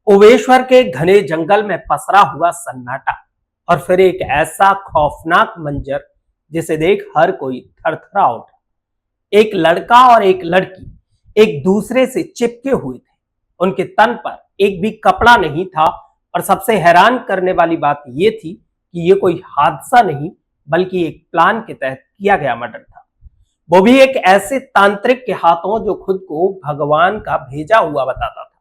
ओवेश्वर के घने जंगल में पसरा हुआ सन्नाटा और फिर एक ऐसा खौफनाक मंजर जिसे देख हर कोई थरथरा उठा। एक लड़का और एक लड़की एक दूसरे से चिपके हुए थे। उनके तन पर एक भी कपड़ा नहीं था और सबसे हैरान करने वाली बात यह थी कि यह कोई हादसा नहीं बल्कि एक प्लान के तहत किया गया मर्डर था। वो भी एक ऐसे तांत्रिक के हाथों जो खुद को भगवान का भेजा हुआ बताता था।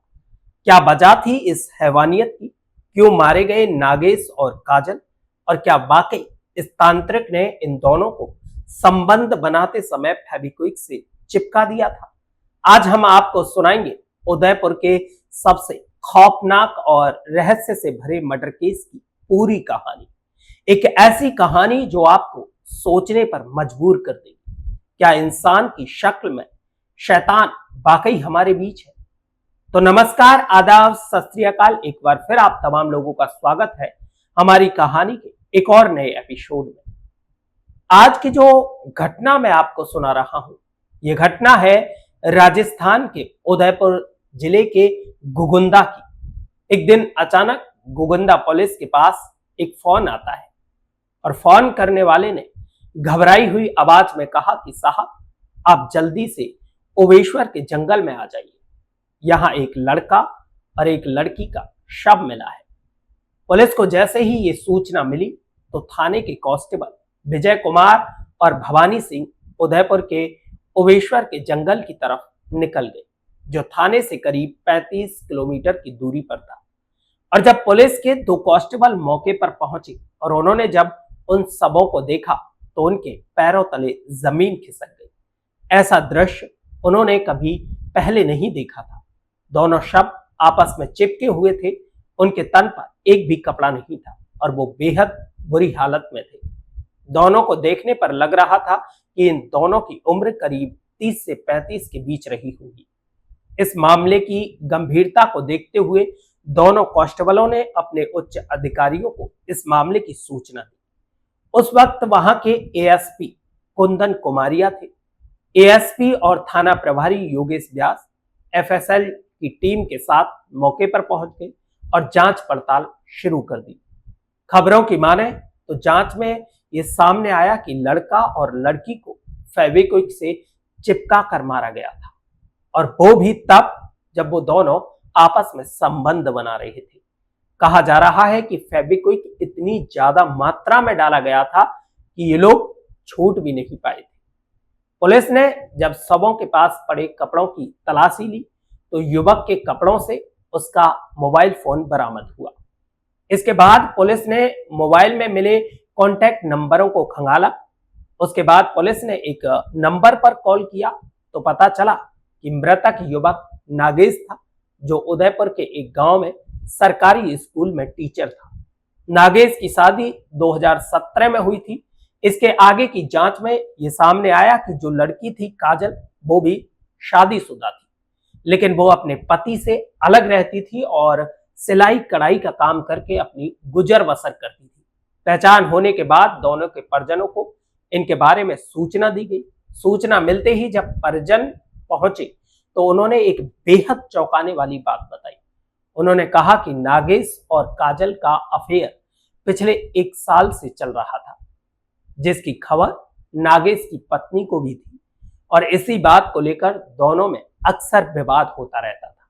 क्या वजह थी इस हैवानियत की? क्यों मारे गए नागेश और काजल? और क्या वाकई इस तांत्रिक ने इन दोनों को संबंध बनाते समय फेविक्विक से चिपका दिया था? आज हम आपको सुनाएंगे उदयपुर के सबसे खौफनाक और रहस्य से भरे मर्डर केस की पूरी कहानी। एक ऐसी कहानी जो आपको सोचने पर मजबूर कर देगी। क्या इंसान की शक्ल में शैतान वाकई हमारे बीच है? तो नमस्कार, आदाब, सत श्री अकाल। एक बार फिर आप तमाम लोगों का स्वागत है हमारी कहानी के एक और नए एपिसोड में। आज की जो घटना मैं आपको सुना रहा हूं, यह घटना है राजस्थान के उदयपुर जिले के गुगुंदा की। एक दिन अचानक गुगुंदा पुलिस के पास एक फोन आता है और फोन करने वाले ने घबराई हुई आवाज में कहा कि साहब, आप जल्दी से ओवेश्वर के जंगल में आ जाइए। यहां एक लड़का और एक लड़की का शव मिला है। पुलिस को जैसे ही ये सूचना मिली तो थाने के कांस्टेबल विजय कुमार और भवानी सिंह उदयपुर के ओवेश्वर के जंगल की तरफ निकल गए, जो थाने से करीब 35 किलोमीटर की दूरी पर था। और जब पुलिस के दो कांस्टेबल मौके पर पहुंचे और उन्होंने जब उन सबों को देखा तो उनके पैरों तले जमीन खिसक गई। ऐसा दृश्य उन्होंने कभी पहले नहीं देखा था। दोनों शव आपस में चिपके हुए थे। उनके तन पर एक भी कपड़ा नहीं था और वो बेहद बुरी हालत में थे। दोनों को देखने पर लग रहा था कि इन दोनों की उम्र करीब 30 से 35 के बीच रही होगी। इस मामले की गंभीरता को देखते हुए दोनों कांस्टेबलों ने अपने उच्च अधिकारियों को इस मामले की सूचना दी। उस वक्त वहां के एएसपी कुंदन कुमारिया थे। एएसपी और थाना प्रभारी योगेश व्यास एफएसएल की टीम के साथ मौके पर पहुंच गए और जांच पड़ताल शुरू कर दी। खबरों की माने तो जांच में यह सामने आया कि लड़का और लड़की को फेविक्विक से चिपका कर मारा गया था, और वो भी तब जब वो दोनों आपस में संबंध बना रहे थे। कहा जा रहा है कि फेविक्विक इतनी ज्यादा मात्रा में डाला गया था कि ये लोग छूट भी नहीं पाए थे। पुलिस ने जब शवों के पास पड़े कपड़ों की तलाशी ली तो युवक के कपड़ों से उसका मोबाइल फोन बरामद हुआ। इसके बाद पुलिस ने मोबाइल में मिले कॉन्टैक्ट नंबरों को खंगाला। उसके बाद पुलिस ने एक नंबर पर कॉल किया तो पता चला कि मृतक युवक नागेश था, जो उदयपुर के एक गांव में सरकारी स्कूल में टीचर था। नागेश की शादी 2017 में हुई थी। इसके आगे की जांच में यह सामने आया कि जो लड़की थी काजल, वो भी शादीशुदा थी, लेकिन वो अपने पति से अलग रहती थी और सिलाई कढ़ाई का काम करके अपनी गुजर बसर करती थी। पहचान होने के बाद दोनों के परिजनों को इनके बारे में सूचना दी गई। सूचना मिलते ही जब परिजन पहुंचे तो उन्होंने एक बेहद चौंकाने वाली बात बताई। उन्होंने कहा कि नागेश और काजल का अफेयर पिछले 1 साल से चल रहा था, जिसकी खबर नागेश की पत्नी को भी थी, और इसी बात को लेकर दोनों में अक्सर विवाद होता रहता था।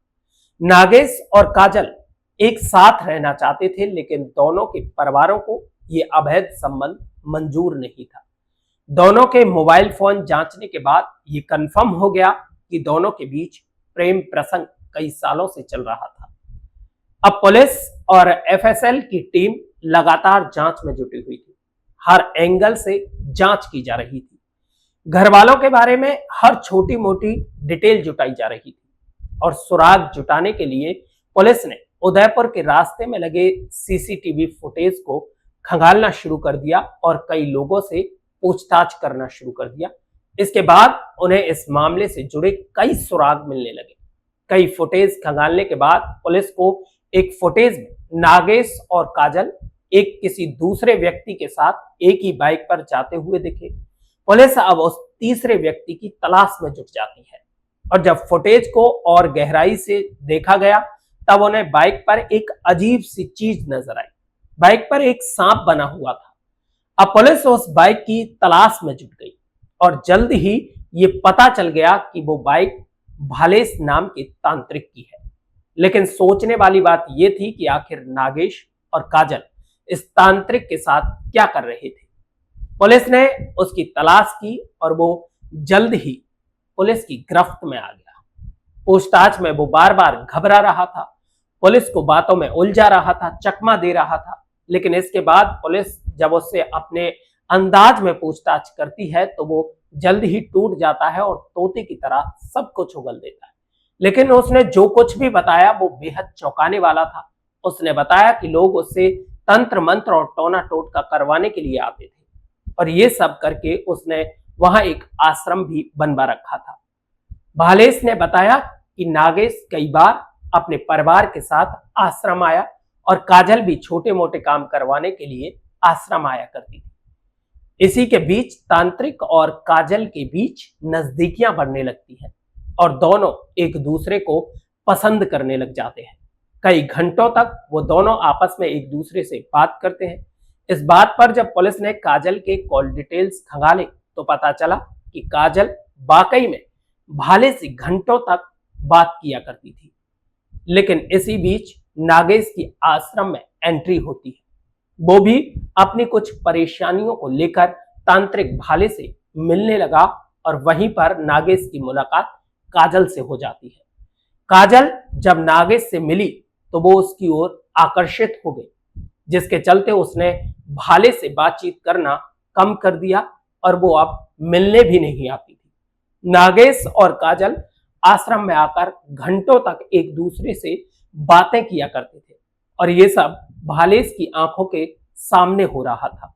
नागेश और काजल एक साथ रहना चाहते थे, लेकिन दोनों के परिवारों को यह अवैध संबंध मंजूर नहीं था। दोनों के मोबाइल फोन जांचने के बाद यह कंफर्म हो गया कि दोनों के बीच प्रेम प्रसंग कई सालों से चल रहा था। अब पुलिस और एफएसएल की टीम लगातार जांच में जुटी हुई थी। हर एंगल से जांच की जा रही थी। घर वालों के बारे में हर छोटी मोटी डिटेल जुटाई जा रही थी, और सुराग जुटाने के लिए पुलिस ने उदयपुर के रास्ते में लगे सीसीटीवी फुटेज को खंगालना शुरू कर दिया और कई लोगों से पूछताछ करना शुरू कर दिया। इसके बाद उन्हें इस मामले से जुड़े कई सुराग मिलने लगे। कई फुटेज खंगालने के बाद पुलिस को एक फुटेज में नागेश और काजल एक किसी दूसरे व्यक्ति के साथ एक ही बाइक पर जाते हुए दिखे। पुलिस अब उस तीसरे व्यक्ति की तलाश में जुट जाती है, और जब फुटेज को और गहराई से देखा गया तब उन्हें बाइक पर एक अजीब सी चीज नजर आई। बाइक पर एक सांप बना हुआ था। अब पुलिस उस बाइक की तलाश में जुट गई और जल्द ही ये पता चल गया कि वो बाइक भालेस नाम के तांत्रिक की है। लेकिन सोचने वाली बात यह थी कि आखिर नागेश और काजल इस तांत्रिक के साथ क्या कर रहे थे। पुलिस ने उसकी तलाश की और वो जल्द ही पुलिस की गिरफ्त में आ गया। पूछताछ में वो बार बार घबरा रहा था, पुलिस को बातों में उलझा रहा था, चकमा दे रहा था। लेकिन इसके बाद पुलिस जब उससे अपने अंदाज में पूछताछ करती है तो वो जल्द ही टूट जाता है और तोते की तरह सब कुछ उगल देता है। लेकिन उसने जो कुछ भी बताया वो बेहद चौंकाने वाला था। उसने बताया कि लोग उससे तंत्र मंत्र और टोना टोटका करवाने के लिए आते थे और ये सब करके उसने वहां एक आश्रम भी बनवा रखा था। भालेस ने बताया कि नागेश कई बार अपने परिवार के साथ आश्रम आया और काजल भी छोटे मोटे काम करवाने के लिए आश्रम आया करती थी। इसी के बीच तांत्रिक और काजल के बीच नजदीकियां बढ़ने लगती हैं और दोनों एक दूसरे को पसंद करने लग जाते हैं। कई घंटों तक वो दोनों आपस में एक दूसरे से बात करते हैं। इस बात पर जब पुलिस ने काजल के कॉल डिटेल्स खंगाले तो पता चला कि काजल वाकई में भाले से घंटों तक बात किया करती थी। लेकिन इसी बीच नागेश की आश्रम में एंट्री होती है। वो भी अपनी कुछ परेशानियों को लेकर तांत्रिक भाले से मिलने लगा और वहीं पर नागेश की मुलाकात काजल से हो जाती है। काजल जब नागेश से मिली तो वो उसकी ओर आकर्षित हो गई, जिसके चलते उसने भाले से बातचीत करना कम कर दिया और वो अब मिलने भी नहीं आती थी। नागेश और काजल आश्रम में आकर घंटों तक एक दूसरे से बातें किया करते थे और ये सब भालेस की आंखों के सामने हो रहा था।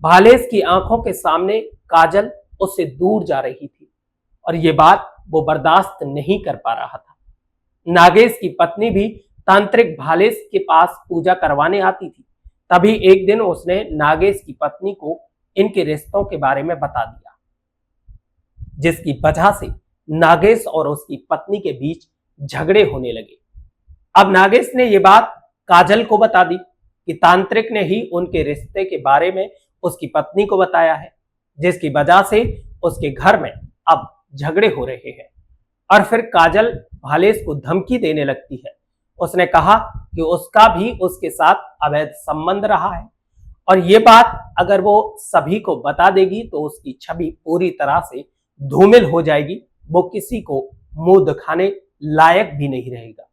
भालेस की आंखों के सामने काजल उससे दूर जा रही थी और ये बात वो बर्दाश्त नहीं कर पा रहा था। नागेश की पत्नी भी तांत्रिक भालेस के पास पूजा करवाने आती थी। तभी एक दिन उसने नागेश की पत्नी को इनके रिश्तों के बारे में बता दिया, जिसकी वजह से नागेश और उसकी पत्नी के बीच झगड़े होने लगे। अब नागेश ने यह बात काजल को बता दी कि तांत्रिक ने ही उनके रिश्ते के बारे में उसकी पत्नी को बताया है, जिसकी वजह से उसके घर में अब झगड़े हो रहे हैं। और फिर काजल भालेस को धमकी देने लगती है। उसने कहा कि उसका भी उसके साथ अवैध संबंध रहा है और ये बात अगर वो सभी को बता देगी तो उसकी छवि पूरी तरह से धूमिल हो जाएगी, वो किसी को मुंह दिखाने लायक भी नहीं रहेगा।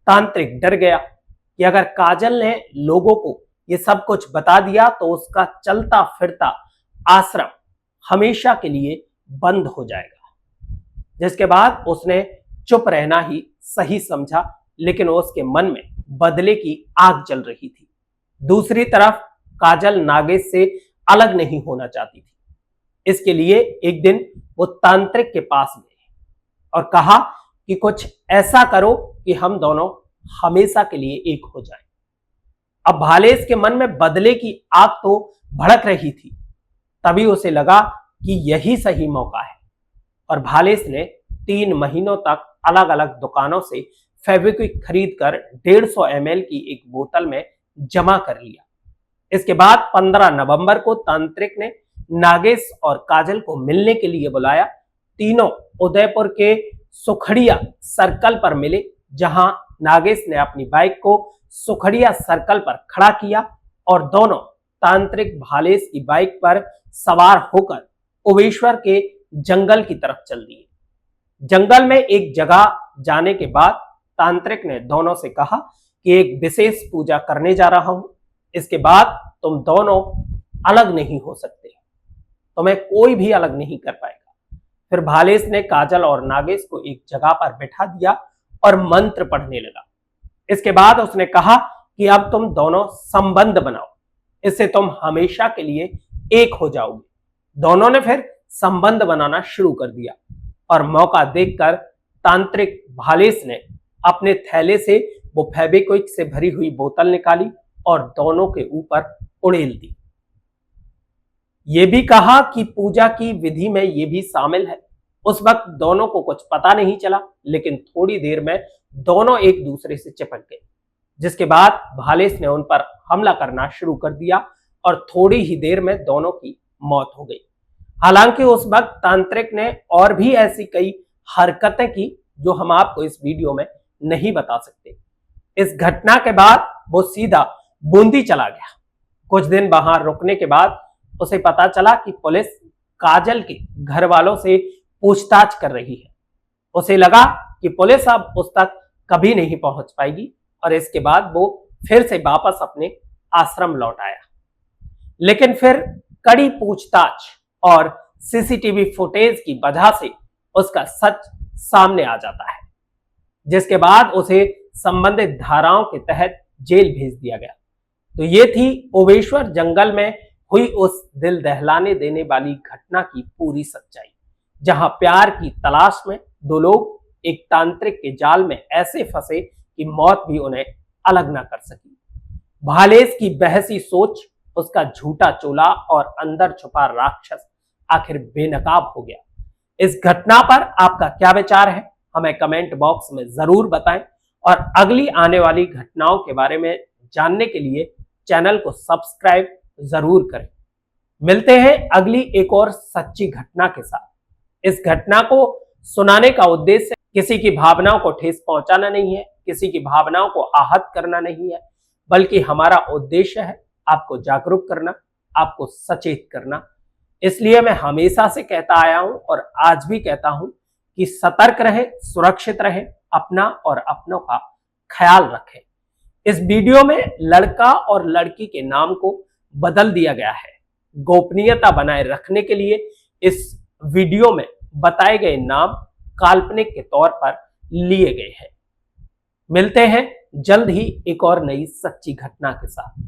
तांत्रिक डर गया कि अगर काजल ने लोगों को ये सब कुछ बता दिया तो उसका चलता फिरता आश्रम हमेशा के लिए बंद हो जाएगा, जिसके बाद उसने चुप रहना ही सही समझा। लेकिन उसके मन में बदले की आग जल रही थी। दूसरी तरफ काजल नागेश से अलग नहीं होना चाहती थी। इसके लिए एक दिन वो तांत्रिक के पास गए और कहा कि कुछ ऐसा करो कि हम दोनों हमेशा के लिए एक हो जाएं। अब भालेस के मन में बदले की आग तो भड़क रही थी। तभी उसे लगा कि यही सही मौका है और भालेस ने 3 महीनों तक अलग अलग दुकानों से फेविक्विक खरीदकर 150 ml की एक बोतल में जमा कर लिया। इसके बाद 15 नवंबर को तांत्रिक ने नागेश और काजल को मिलने के लिए बुलाया। तीनों उदयपुर के सुखड़िया सर्कल पर मिले, जहां नागेश ने अपनी बाइक को सुखड़िया सर्कल पर खड़ा किया और दोनों तांत्रिक भालेस की बाइक पर सवार होकर ओवेश्वर के जंगल की तरफ चल दिए। जंगल में एक जगह जाने के बाद तांत्रिक ने दोनों से कहा कि एक विशेष पूजा करने जा रहा हूं, इसके बाद तुम दोनों अलग नहीं हो सकते, तुम्हें कोई भी अलग नहीं कर पाएगा। फिर भालेस ने काजल और नागेश को एक जगह पर बैठा दिया और मंत्र पढ़ने लगा। इसके बाद उसने कहा कि अब तुम दोनों संबंध बनाओ, इससे तुम हमेशा के लिए एक हो जाओगे। दोनों ने फिर संबंध बनाना शुरू कर दिया और मौका देखकर तांत्रिक भालेस ने अपने थैले से वो फेविक्विक से भरी हुई बोतल निकाली और दोनों के ऊपर उड़ेल दी। ये भी कहा कि पूजा की विधि में ये भी शामिल है उस वक्त दोनों को कुछ पता नहीं चला, लेकिन थोड़ी देर में दोनों एक दूसरे से चिपक गए, जिसके बाद भालेस ने उन पर हमला करना शुरू कर दिया और थोड़ी ही देर में दोनों की मौत हो गई। हालांकि उस वक्त तांत्रिक ने और भी ऐसी कई हरकतें की जो हम आपको इस वीडियो में नहीं बता सकते। इस घटना के बाद वो सीधा बूंदी चला गया। कुछ दिन वहां रुकने के बाद उसे पता चला कि पुलिस काजल के घर वालों से पूछताछ कर रही है। उसे लगा कि पुलिस अब उस तक कभी नहीं पहुंच पाएगी और इसके बाद वो फिर से वापस अपने आश्रम लौट आया। लेकिन फिर कड़ी पूछताछ और सीसीटीवी फुटेज की वजह से उसका सच सामने आ जाता है, जिसके बाद उसे संबंधित धाराओं के तहत जेल भेज दिया गया। तो ये थी ओवेश्वर जंगल में हुई उस दिल दहलाने देने वाली घटना की पूरी सच्चाई, जहां प्यार की तलाश में दो लोग एक तांत्रिक के जाल में ऐसे फंसे कि मौत भी उन्हें अलग ना कर सकी। भालेस की बहसी सोच, उसका झूठा चोला और अंदर छुपा राक्षस आखिर बेनकाब हो गया। इस घटना पर आपका क्या विचार है, हमें कमेंट बॉक्स में जरूर बताएं और अगली आने वाली घटनाओं के बारे में जानने के लिए चैनल को सब्सक्राइब जरूर करें। मिलते हैं अगली एक और सच्ची घटना के साथ। इस घटना को सुनाने का उद्देश्य किसी की भावनाओं को ठेस पहुंचाना नहीं है, किसी की भावनाओं को आहत करना नहीं है, बल्कि हमारा उद्देश्य है आपको जागरूक करना, आपको सचेत करना। इसलिए मैं हमेशा से कहता आया हूं और आज भी कहता हूं कि सतर्क रहे, सुरक्षित रहे, अपना और अपनों का ख्याल रखें। इस वीडियो में लड़का और लड़की के नाम को बदल दिया गया है। गोपनीयता बनाए रखने के लिए इस वीडियो में बताए गए नाम काल्पनिक के तौर पर लिए गए हैं। मिलते हैं जल्द ही एक और नई सच्ची घटना के साथ।